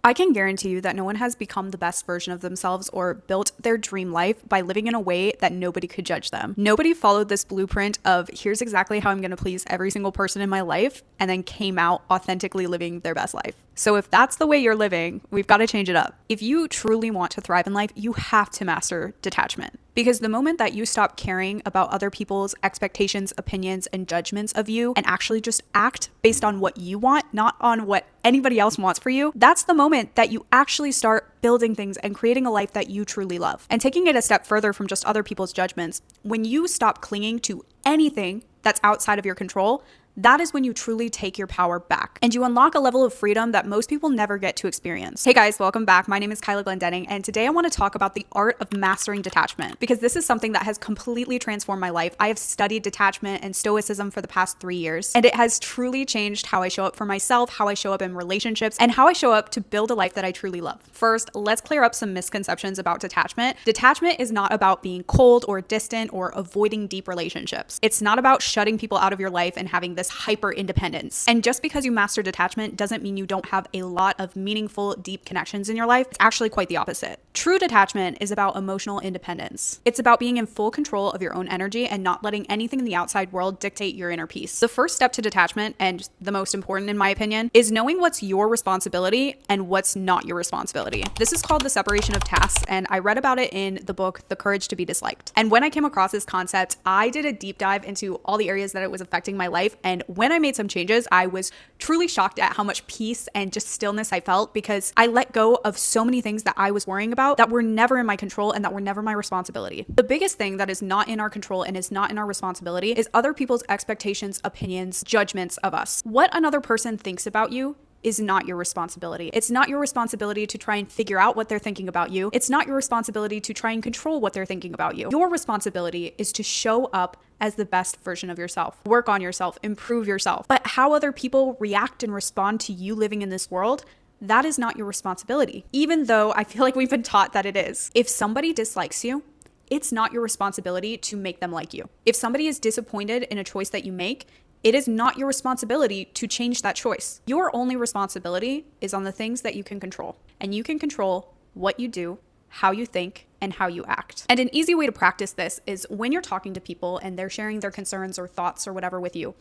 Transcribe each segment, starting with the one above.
I can guarantee you that no one has become the best version of themselves or built their dream life by living in a way that nobody could judge them. Nobody followed this blueprint of here's exactly how I'm going to please every single person in my life and then came out authentically living their best life. So if that's the way you're living, we've got to change it up. If you truly want to thrive in life, you have to master detachment. Because the moment that you stop caring about other people's expectations, opinions, and judgments of you and actually just act based on what you want, not on what anybody else wants for you, that's the moment that you actually start building things and creating a life that you truly love. And taking it a step further from just other people's judgments, when you stop clinging to anything that's outside of your control, that is when you truly take your power back and you unlock a level of freedom that most people never get to experience. Hey guys, welcome back. My name is Kyla Glendenning, and today I want to talk about the art of mastering detachment because this is something that has completely transformed my life. I have studied detachment and stoicism for the past 3 years, and it has truly changed how I show up for myself, how I show up in relationships, and how I show up to build a life that I truly love. First, let's clear up some misconceptions about detachment. Detachment is not about being cold or distant or avoiding deep relationships. It's not about shutting people out of your life and having this hyper independence. And just because you master detachment doesn't mean you don't have a lot of meaningful, deep connections in your life. It's actually quite the opposite. True detachment is about emotional independence. It's about being in full control of your own energy and not letting anything in the outside world dictate your inner peace. The first step to detachment, and the most important in my opinion, is knowing what's your responsibility and what's not your responsibility. This is called the separation of tasks, and I read about it in the book, The Courage to be Disliked. And when I came across this concept, I did a deep dive into all the areas that it was affecting my life. And when I made some changes, I was truly shocked at how much peace and just stillness I felt because I let go of so many things that I was worrying about that were never in my control and that were never my responsibility. The biggest thing that is not in our control and is not in our responsibility is other people's expectations, opinions, judgments of us. What another person thinks about you is not your responsibility. It's not your responsibility to try and figure out what they're thinking about you. It's not your responsibility to try and control what they're thinking about you. Your responsibility is to show up as the best version of yourself. Work on yourself, improve yourself. But how other people react and respond to you living in this world, that is not your responsibility. Even though I feel like we've been taught that it is. If somebody dislikes you, it's not your responsibility to make them like you. If somebody is disappointed in a choice that you make, it is not your responsibility to change that choice. Your only responsibility is on the things that you can control. And you can control what you do, how you think, and how you act. And an easy way to practice this is when you're talking to people and they're sharing their concerns or thoughts or whatever with you,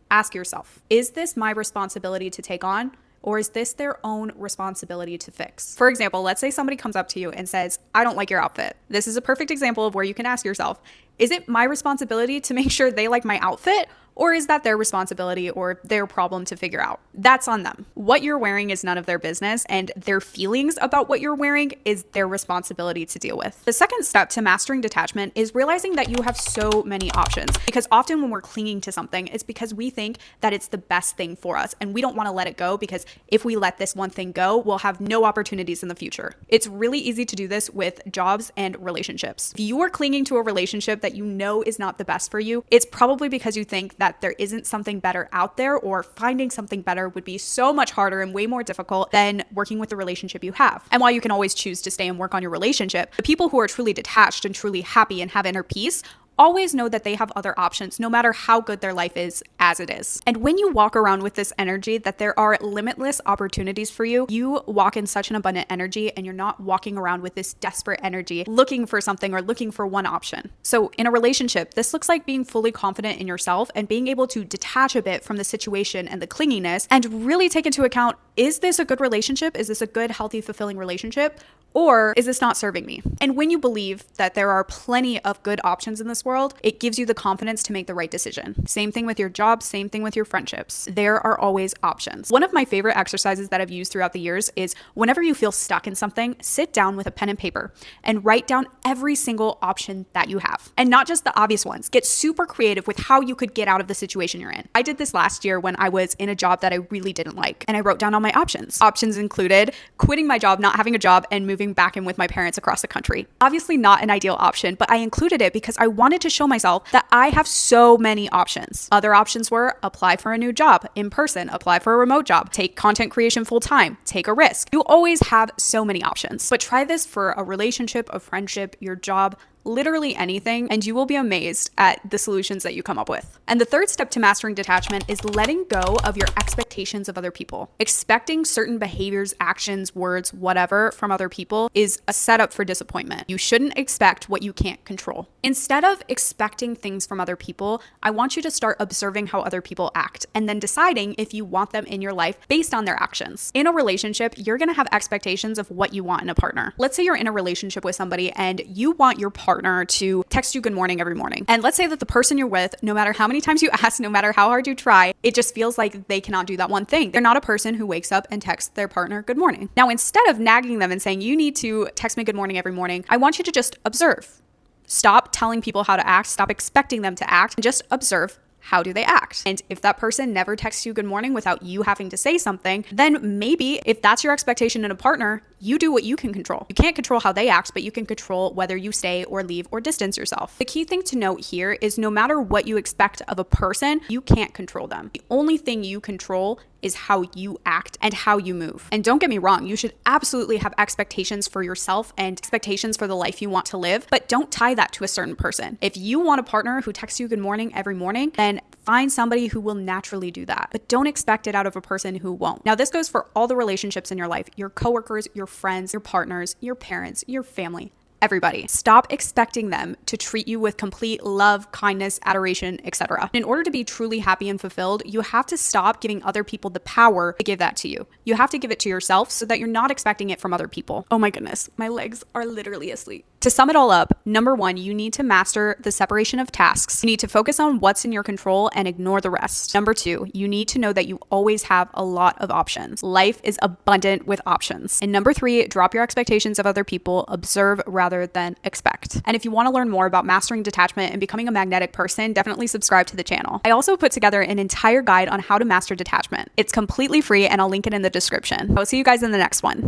ask yourself, is this my responsibility to take on? Or is this their own responsibility to fix? For example, let's say somebody comes up to you and says, I don't like your outfit. This is a perfect example of where you can ask yourself, is it my responsibility to make sure they like my outfit? Or is that their responsibility or their problem to figure out? That's on them. What you're wearing is none of their business, and their feelings about what you're wearing is their responsibility to deal with. The second step to mastering detachment is realizing that you have so many options, because often when we're clinging to something, it's because we think that it's the best thing for us, and we don't want to let it go because if we let this one thing go, we'll have no opportunities in the future. It's really easy to do this with jobs and relationships. If you are clinging to a relationship that you know is not the best for you, it's probably because you think that there isn't something better out there, or finding something better would be so much harder and way more difficult than working with the relationship you have. And while you can always choose to stay and work on your relationship, the people who are truly detached and truly happy and have inner peace always know that they have other options, no matter how good their life is as it is. And when you walk around with this energy that there are limitless opportunities for you, you walk in such an abundant energy and you're not walking around with this desperate energy, looking for something or looking for one option. So in a relationship, this looks like being fully confident in yourself and being able to detach a bit from the situation and the clinginess and really take into account, is this a good relationship? Is this a good, healthy, fulfilling relationship? Or is this not serving me? And when you believe that there are plenty of good options in this world, it gives you the confidence to make the right decision. Same thing with your job, same thing with your friendships. There are always options. One of my favorite exercises that I've used throughout the years is whenever you feel stuck in something, sit down with a pen and paper and write down every single option that you have. And not just the obvious ones. Get super creative with how you could get out of the situation you're in. I did this last year when I was in a job that I really didn't like, and I wrote down all my options. Options included quitting my job, not having a job, and moving back in with my parents across the country. Obviously not an ideal option, but I included it because I wanted to show myself that I have so many options. Other options were apply for a new job in person, apply for a remote job, take content creation full time, take a risk. You always have so many options, but try this for a relationship, a friendship, your job. literally anything, and you will be amazed at the solutions that you come up with. And the third step to mastering detachment is letting go of your expectations of other people. Expecting certain behaviors, actions, words, whatever from other people is a setup for disappointment. You shouldn't expect what you can't control. Instead of expecting things from other people, I want you to start observing how other people act and then deciding if you want them in your life based on their actions. In a relationship, you're going to have expectations of what you want in a partner. Let's say you're in a relationship with somebody and you want your partner to text you good morning every morning. And let's say that the person you're with, no matter how many times you ask, no matter how hard you try, it just feels like they cannot do that one thing. They're not a person who wakes up and texts their partner good morning. Now, instead of nagging them and saying, you need to text me good morning every morning, I want you to just observe. Stop telling people how to act. Stop expecting them to act, and just observe. How do they act? And if that person never texts you good morning without you having to say something, then maybe if that's your expectation in a partner, you do what you can control. You can't control how they act, but you can control whether you stay or leave or distance yourself. The key thing to note here is no matter what you expect of a person, you can't control them. The only thing you control is how you act and how you move. And don't get me wrong, you should absolutely have expectations for yourself and expectations for the life you want to live, but don't tie that to a certain person. If you want a partner who texts you good morning every morning, then find somebody who will naturally do that, but don't expect it out of a person who won't. Now, this goes for all the relationships in your life, your coworkers, your friends, your partners, your parents, your family. Everybody. Stop expecting them to treat you with complete love, kindness, adoration, etc. In order to be truly happy and fulfilled, you have to stop giving other people the power to give that to you. You have to give it to yourself so that you're not expecting it from other people. Oh my goodness, my legs are literally asleep. To sum it all up, number one, you need to master the separation of tasks. You need to focus on what's in your control and ignore the rest. Number two, you need to know that you always have a lot of options. Life is abundant with options. And number three, drop your expectations of other people, observe rather than expect. And if you want to learn more about mastering detachment and becoming a magnetic person, definitely subscribe to the channel. I also put together an entire guide on how to master detachment. It's completely free and I'll link it in the description. I'll see you guys in the next one.